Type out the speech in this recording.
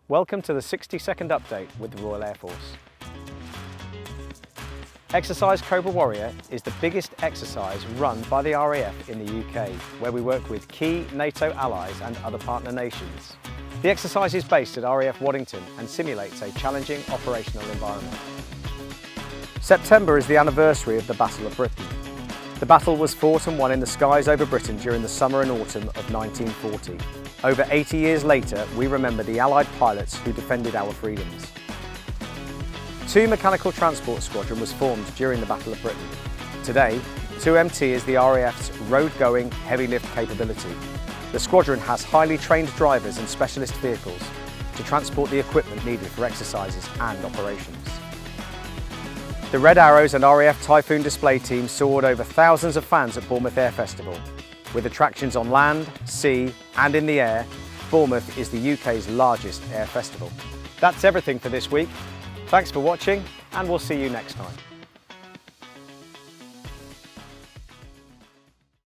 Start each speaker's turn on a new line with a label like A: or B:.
A: Welcome to the 60-second update with the Royal Air Force. Exercise Cobra Warrior is the biggest exercise run by the RAF in the UK, where we work with key NATO allies and other partner nations. The exercise is based at RAF Waddington and simulates a challenging operational environment. September is the anniversary of the Battle of Britain. The battle was fought and won in the skies over Britain during the summer and autumn of 1940. Over 80 years later, we remember the Allied pilots who defended our freedoms. 2 Mechanical Transport Squadron was formed during the Battle of Britain. Today, 2MT is the RAF's road-going heavy lift capability. The squadron has highly trained drivers and specialist vehicles to transport the equipment needed for exercises and operations. The Red Arrows and RAF Typhoon display team soared over thousands of fans at Bournemouth Air Festival. With attractions on land, sea and in the air, Bournemouth is the UK's largest air festival. That's everything for this week. Thanks for watching and we'll see you next time.